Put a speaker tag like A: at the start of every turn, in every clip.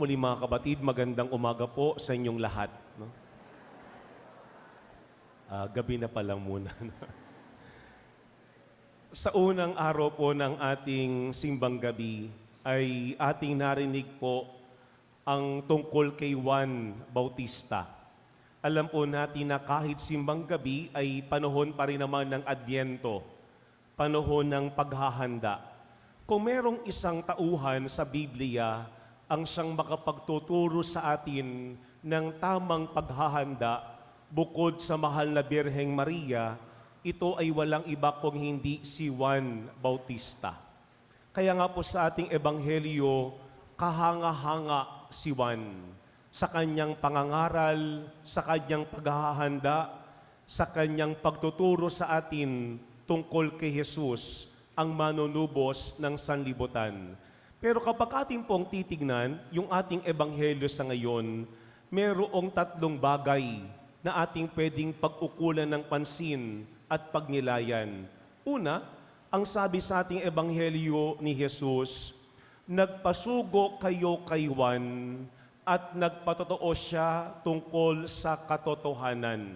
A: muli mga kapatid, magandang umaga po sa inyong lahat. No? Gabi na pa lang muna. Sa unang araw po ng ating simbang gabi ay ating narinig po ang tungkol kay Juan Bautista. Alam po natin na kahit simbang gabi ay panahon pa rin naman ng Adbyento, panahon ng paghahanda. Kung merong isang tauhan sa Biblia ang siyang makapagtuturo sa atin ng tamang paghahanda bukod sa mahal na Birheng Maria, ito ay walang iba kung hindi si Juan Bautista. Kaya nga po sa ating ebanghelyo, kahanga-hanga si Juan sa kanyang pangangaral, sa kanyang paghahanda, sa kanyang pagtuturo sa atin tungkol kay Jesus, ang manunubos ng sanlibutan. Pero kapag ating pong titignan, yung ating ebanghelyo sa ngayon, merong tatlong bagay na ating pwedeng pag-ukulan ng pansin at pagnilayan. Una, ang sabi sa ating ebanghelyo ni Jesus, nagpasugo kayo kay Juan at nagpatotoo siya tungkol sa katotohanan.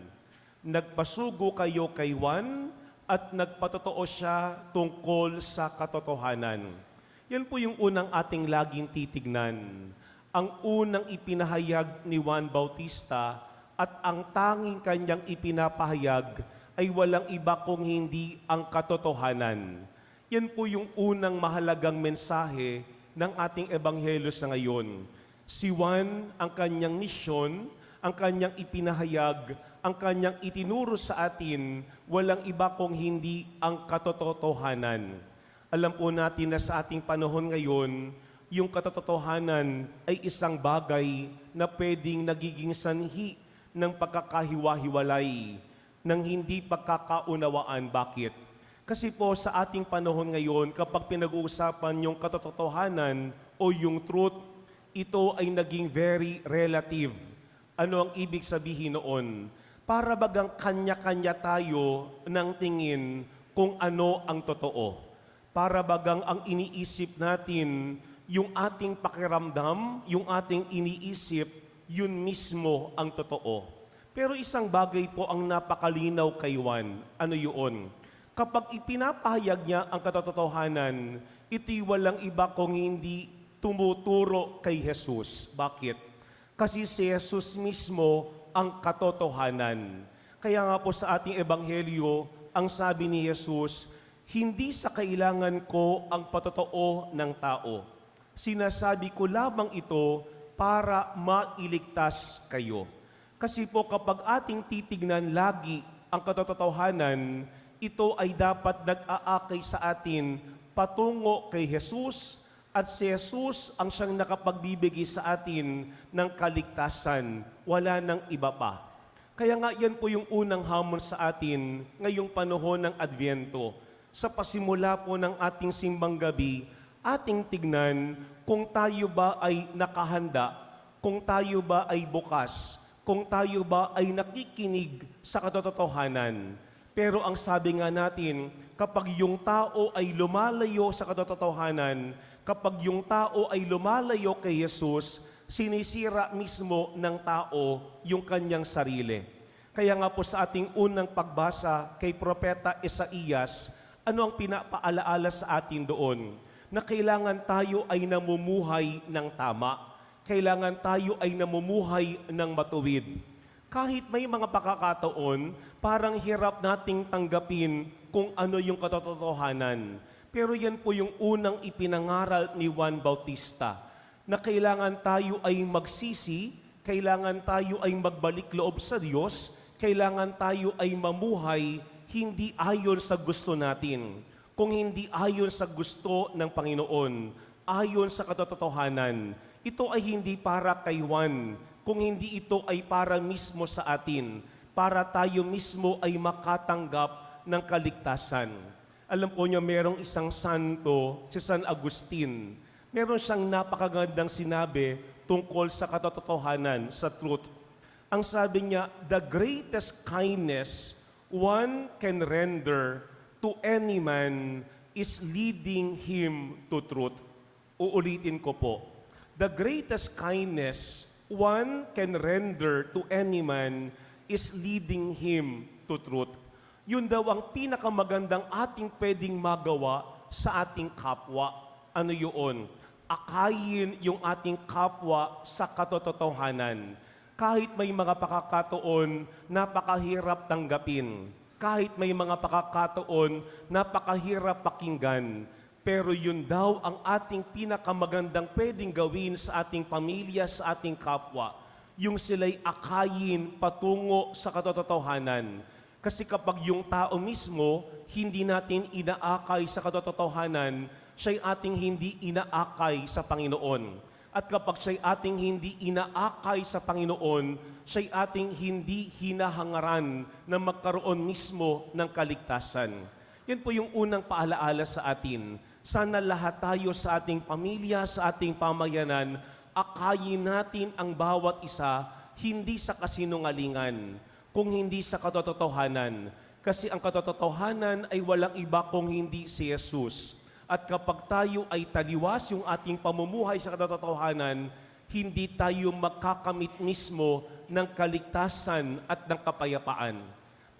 A: Nagpasugo kayo kay Juan at nagpatotoo siya tungkol sa katotohanan. Yan po yung unang ating laging titignan. Ang unang ipinahayag ni Juan Bautista at ang tanging kanyang ipinapahayag ay walang iba kung hindi ang katotohanan. Yan po yung unang mahalagang mensahe ng ating ebanghelyo sa ngayon. Si Juan, ang kanyang misyon, ang kanyang ipinahayag, ang kanyang itinuro sa atin, walang iba kung hindi ang katotohanan. Alam po natin na sa ating panahon ngayon, yung katotohanan ay isang bagay na pwedeng nagiging sanhi ng pagkakahiwa-hiwalay, ng hindi pagkakaunawaan. Bakit? Kasi po sa ating panahon ngayon, kapag pinag-uusapan yung katotohanan o yung truth, ito ay naging very relative. Ano ang ibig sabihin noon? Para bagang kanya-kanya tayo ng tingin kung ano ang totoo. Para bagang ang iniisip natin, yung ating pakiramdam, yung ating iniisip, yun mismo ang totoo. Pero isang bagay po ang napakalinaw kay Juan. Ano yun? Kapag ipinapahayag niya ang katotohanan, ito'y walang iba kung hindi tumuturo kay Jesus. Bakit? Kasi si Jesus mismo ang katotohanan. Kaya nga po sa ating ebanghelyo, ang sabi ni Jesus, hindi sa kailangan ko ang patotoo ng tao. Sinasabi ko lamang ito para mailigtas kayo. Kasi po kapag ating titignan lagi ang katotohanan, ito ay dapat nag-aakay sa atin patungo kay Jesus, at si Jesus ang siyang nakapagbibigay sa atin ng kaligtasan, wala nang iba pa. Kaya nga yan po yung unang hamon sa atin ngayong panahon ng Adbyento. Sa pasimula po ng ating simbang gabi, ating tignan kung tayo ba ay nakahanda, kung tayo ba ay bukas, kung tayo ba ay nakikinig sa katotohanan. Pero ang sabi nga natin, kapag yung tao ay lumalayo sa katotohanan, kapag yung tao ay lumalayo kay Jesus, sinisira mismo ng tao yung kanyang sarili. Kaya nga po sa ating unang pagbasa kay Propeta Isaías, ano ang pinapaalaala sa atin doon? Na kailangan tayo ay namumuhay ng tama. Kailangan tayo ay namumuhay ng matuwid. Kahit may mga pagkakataon, parang hirap nating tanggapin kung ano yung katotohanan. Pero yan po yung unang ipinangaral ni Juan Bautista, na kailangan tayo ay magsisi, kailangan tayo ay magbalik loob sa Diyos, kailangan tayo ay mamuhay hindi ayon sa gusto natin, kung hindi ayon sa gusto ng Panginoon, ayon sa katotohanan. Ito ay hindi para kay Juan, kung hindi ito ay para mismo sa atin, para tayo mismo ay makatanggap ng kaligtasan. Alam po niyo, merong isang santo, si San Agustin. Meron siyang napakagandang sinabi tungkol sa katotohanan, sa truth. Ang sabi niya, the greatest kindness one can render to any man is leading him to truth. Uulitin ko po. the greatest kindness one can render to any man is leading him to truth. Yun daw ang pinakamagandang ating pwedeng magawa sa ating kapwa. Ano yun? Akayin yung ating kapwa sa katotohanan. Kahit may mga pakakataon, napakahirap tanggapin. Kahit may mga pakakataon, napakahirap pakinggan. Pero yun daw ang ating pinakamagandang pwedeng gawin sa ating pamilya, sa ating kapwa. Yung sila'y akayin patungo sa katotohanan. Kasi kapag yung tao mismo, hindi natin inaakay sa katotohanan, siya'y ating hindi inaakay sa Panginoon. At kapag siya'y ating hindi inaakay sa Panginoon, siya'y ating hindi hinahangaran na magkaroon mismo ng kaligtasan. Yan po yung unang paalaala sa atin. Sana lahat tayo sa ating pamilya, sa ating pamayanan, akayin natin ang bawat isa, hindi sa kasinungalingan, kung hindi sa katotohanan. Kasi ang katotohanan ay walang iba kung hindi si Jesus. At kapag tayo ay taliwas yung ating pamumuhay sa katotohanan, hindi tayo magkakamit mismo ng kaligtasan at ng kapayapaan.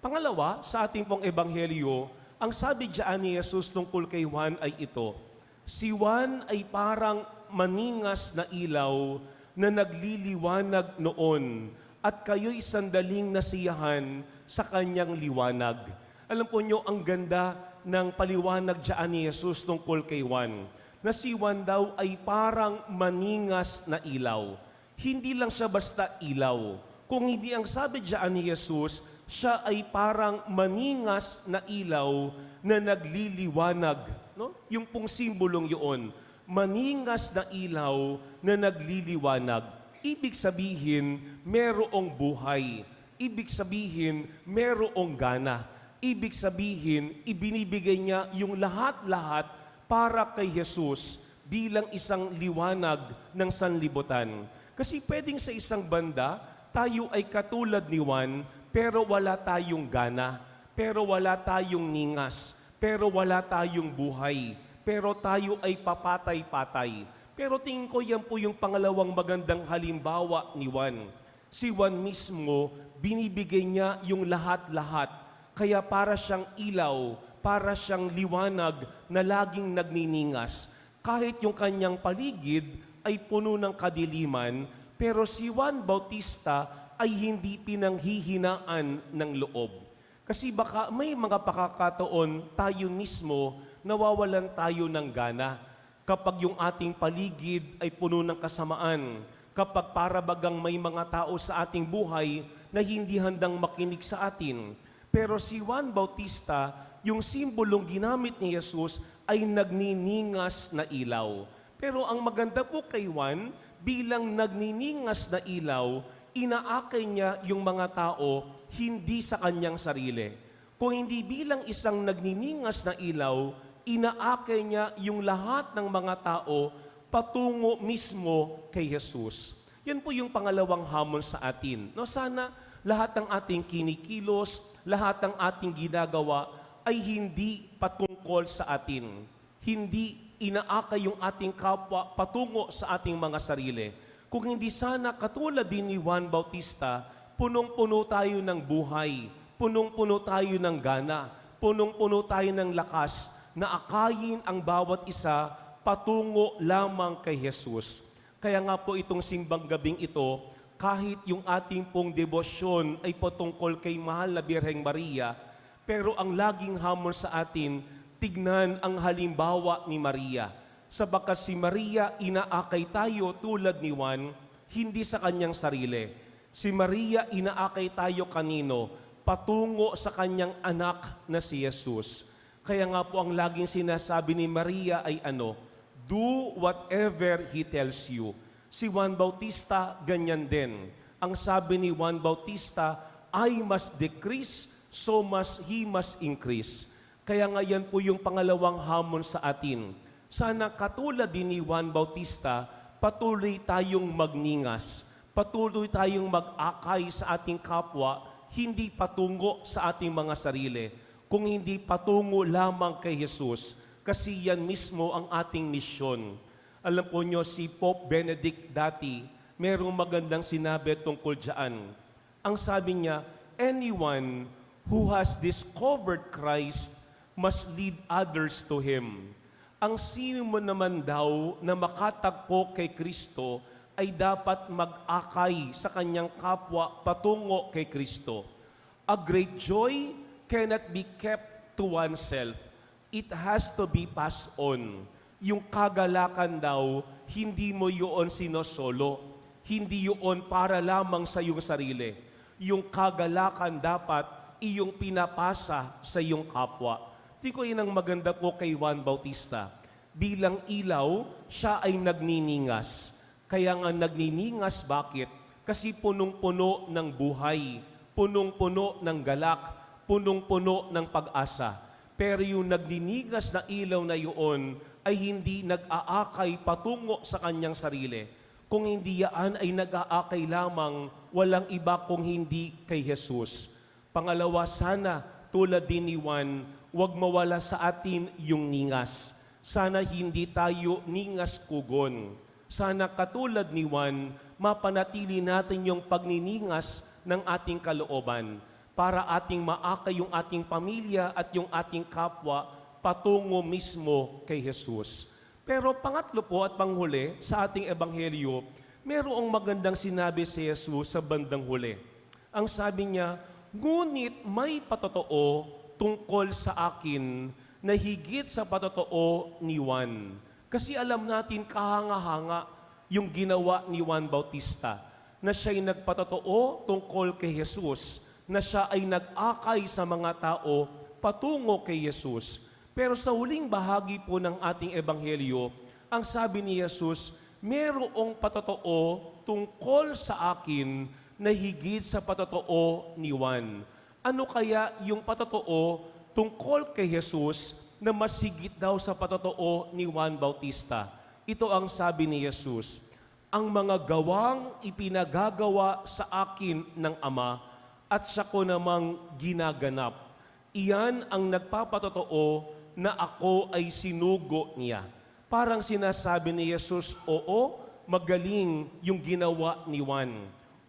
A: Pangalawa, sa ating pong ebanghelyo, ang sabi diyan ni Jesus tungkol kay Juan ay ito, si Juan ay parang maningas na ilaw na nagliliwanag noon at kayo'y sandaling nasiyahan sa kanyang liwanag. Alam po nyo, ang ganda ng paliwanag diyan ni Jesus tungkol kay Juan, na si Juan daw ay parang maningas na ilaw. Hindi lang siya basta ilaw. Kung hindi ang sabi diyan ni Jesus, siya ay parang maningas na ilaw na nagliliwanag. No? Yung pong simbolong yun, maningas na ilaw na nagliliwanag. Ibig sabihin, merong buhay. Ibig sabihin, merong gana. Ibig sabihin, ibinibigay niya yung lahat-lahat para kay Jesus bilang isang liwanag ng sanlibutan. Kasi pwedeng sa isang banda, tayo ay katulad ni Juan, pero wala tayong gana, pero wala tayong ningas, pero wala tayong buhay, pero tayo ay papatay-patay. Pero tingin ko yan po yung pangalawang magandang halimbawa ni Juan. Si Juan mismo, binibigay niya yung lahat-lahat. Kaya para siyang ilaw, para siyang liwanag na laging nagniningas. Kahit yung kanyang paligid ay puno ng kadiliman, pero si Juan Bautista ay hindi pinanghihinaan ng loob. Kasi baka may mga pakakataon tayo mismo nawawalan tayo ng gana. Kapag yung ating paligid ay puno ng kasamaan, kapag para bagang may mga tao sa ating buhay na hindi handang makinig sa atin. Pero si Juan Bautista, yung simbolong ginamit ni Jesus ay nagniningas na ilaw. Pero ang maganda po kay Juan, bilang nagniningas na ilaw, inaakay niya yung mga tao hindi sa kanyang sarili. Kung hindi bilang isang nagniningas na ilaw, inaakay niya yung lahat ng mga tao patungo mismo kay Jesus. Yan po yung pangalawang hamon sa atin. No, sana lahat ng ating kinikilos, lahat ng ating ginagawa ay hindi patungkol sa atin. Hindi inaakay yung ating kapwa patungo sa ating mga sarili. Kung hindi sana katulad din ni Juan Bautista, punong-puno tayo ng buhay, punong-puno tayo ng gana, punong-puno tayo ng lakas na akayin ang bawat isa patungo lamang kay Jesus. Kaya nga po itong simbang gabing ito, kahit yung ating pong debosyon ay patungkol kay Mahal na Birheng Maria, pero ang laging hamon sa atin, tignan ang halimbawa ni Maria. Sabagat si Maria, inaakay tayo tulad ni Juan, hindi sa kanyang sarili. Si Maria, inaakay tayo kanino? Patungo sa kanyang anak na si Jesus. Kaya nga po ang laging sinasabi ni Maria ay ano? Do whatever He tells you. Si Juan Bautista, ganyan din. Ang sabi ni Juan Bautista, I must decrease, so must he must increase. Kaya nga yan po yung pangalawang hamon sa atin. Sana katulad din ni Juan Bautista, patuloy tayong magningas, patuloy tayong mag-akay sa ating kapwa, hindi patungo sa ating mga sarili, kung hindi patungo lamang kay Jesus, kasi yan mismo ang ating misyon. Alam po nyo, si Pope Benedict dati, merong magandang sinabi tungkol dyan. Ang sabi niya, anyone who has discovered Christ must lead others to Him. Ang sino mo naman daw na makatagpo kay Kristo ay dapat mag-akay sa kanyang kapwa patungo kay Kristo. A great joy cannot be kept to oneself. It has to be passed on. Yung kagalakan daw, hindi mo yun sinosolo. Hindi yun para lamang sa iyong sarili. Yung kagalakan dapat iyong pinapasa sa iyong kapwa. Di ko yun ang maganda po kay Juan Bautista. Bilang ilaw, siya ay nagniningas. Kaya nga nagniningas, bakit? Kasi punong-puno ng buhay, punong-puno ng galak, punong-puno ng pag-asa. Pero yung nagniningas na ilaw na yun ay hindi nag-aakay patungo sa kanyang sarili. Kung hindi yan ay nag-aakay lamang, walang iba kung hindi kay Jesus. Pangalawa, sana tulad din ni Juan, huwag mawala sa atin yung ningas. Sana hindi tayo ningas kugon. Sana katulad ni Juan, mapanatili natin yung pagniningas ng ating kalooban para ating maakay yung ating pamilya at yung ating kapwa patungo mismo kay Jesus. Pero pangatlo po at panghuli sa ating ebanghelyo, merong magandang sinabi si Jesus sa bandang huli. Ang sabi niya, ngunit may patotoo tungkol sa akin na higit sa patotoo ni Juan. Kasi alam natin kahanga-hanga yung ginawa ni Juan Bautista, na siya'y nagpatotoo tungkol kay Jesus, na siya ay nag-akay sa mga tao patungo kay Jesus. Pero sa huling bahagi po ng ating ebanghelyo, ang sabi ni Jesus, merong patotoo tungkol sa akin na higit sa patotoo ni Juan. Ano kaya yung patotoo tungkol kay Jesus na mas higit daw sa patotoo ni Juan Bautista? Ito ang sabi ni Jesus, ang mga gawang ipinagagawa sa akin ng Ama at siya ko namang ginaganap. Iyan ang nagpapatotoo na ako ay sinugo niya. Parang sinasabi ni Jesus, oo, magaling yung ginawa ni Juan.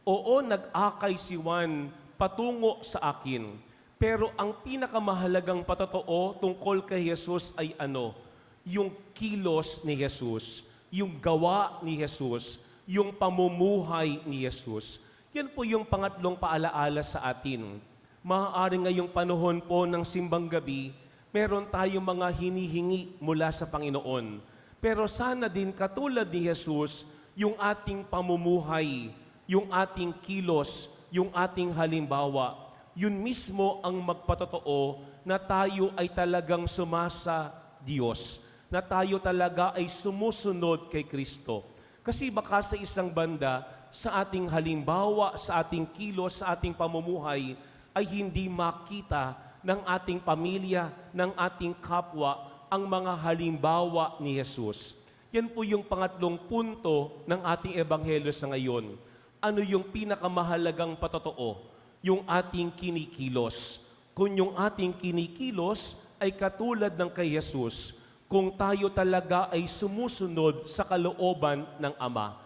A: Oo, nag-akay si Juan patungo sa akin. Pero ang pinakamahalagang patotoo tungkol kay Jesus ay ano? Yung kilos ni Jesus, yung gawa ni Jesus, yung pamumuhay ni Jesus. Yan po yung pangatlong paalaala sa atin. Maaari ngayong panahon po ng simbang gabi, meron tayong mga hinihingi mula sa Panginoon. Pero sana din katulad ni Jesus, yung ating pamumuhay, yung ating kilos, yung ating halimbawa, yun mismo ang magpatotoo na tayo ay talagang sumasa Diyos, na tayo talaga ay sumusunod kay Kristo. Kasi baka sa isang banda, sa ating halimbawa, sa ating kilos, sa ating pamumuhay, ay hindi makita ng ating pamilya, ng ating kapwa, ang mga halimbawa ni Jesus. Yan po yung pangatlong punto ng ating ebanghelyo sa ngayon. Ano yung pinakamahalagang patotoo? Yung ating kinikilos. Kung yung ating kinikilos ay katulad ng kay Jesus, kung tayo talaga ay sumusunod sa kalooban ng Ama.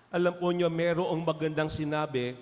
A: Alam po nyo, merong magandang sinabi,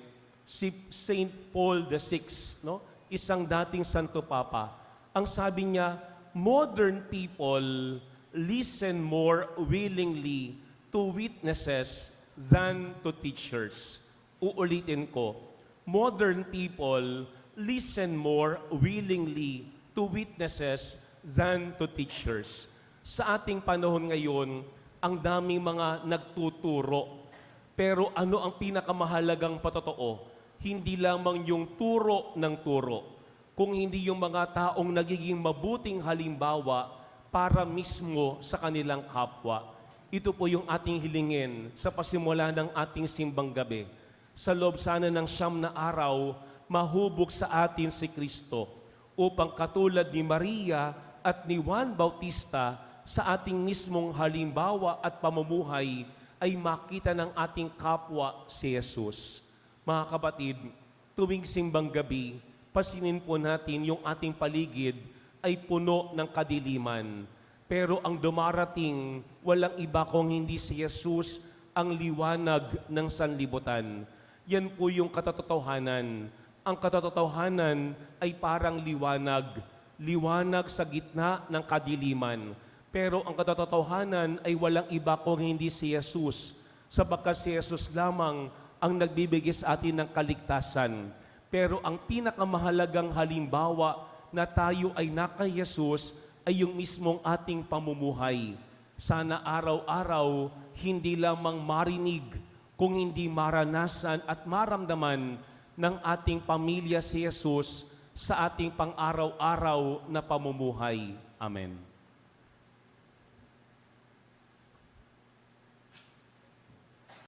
A: si Saint Paul VI, no? Isang dating Santo Papa, ang sabi niya, modern people listen more willingly to witnesses than to teachers. Uulitin ko, modern people listen more willingly to witnesses than to teachers. Sa ating panahon ngayon, ang daming mga nagtuturo. Pero ano ang pinakamahalagang patotoo? Hindi lamang yung turo ng turo, kung hindi yung mga taong nagiging mabuting halimbawa para mismo sa kanilang kapwa. Ito po yung ating hilingin sa pasimula ng ating simbang gabi. Sa loob sana ng 9 na araw, mahubog sa atin si Kristo upang katulad ni Maria at ni Juan Bautista sa ating mismong halimbawa at pamumuhay ay makita ng ating kapwa si Jesus. Mga kapatid, tuwing simbang gabi, pasinin po natin yung ating paligid ay puno ng kadiliman. Pero ang dumarating, walang iba kung hindi si Jesus ang liwanag ng sanlibutan. Yan po yung katotohanan. Ang katotohanan ay parang liwanag. Liwanag sa gitna ng kadiliman. Pero ang katotohanan ay walang iba kung hindi si Jesus. Sapagkat si Jesus lamang ang nagbibigay sa atin ng kaligtasan. Pero ang pinakamahalagang halimbawa na tayo ay naka Jesus ay yung mismong ating pamumuhay. Sana araw-araw hindi lamang marinig, kung hindi maranasan at maramdaman ng ating pamilya si Jesus sa ating pang-araw-araw na pamumuhay. Amen.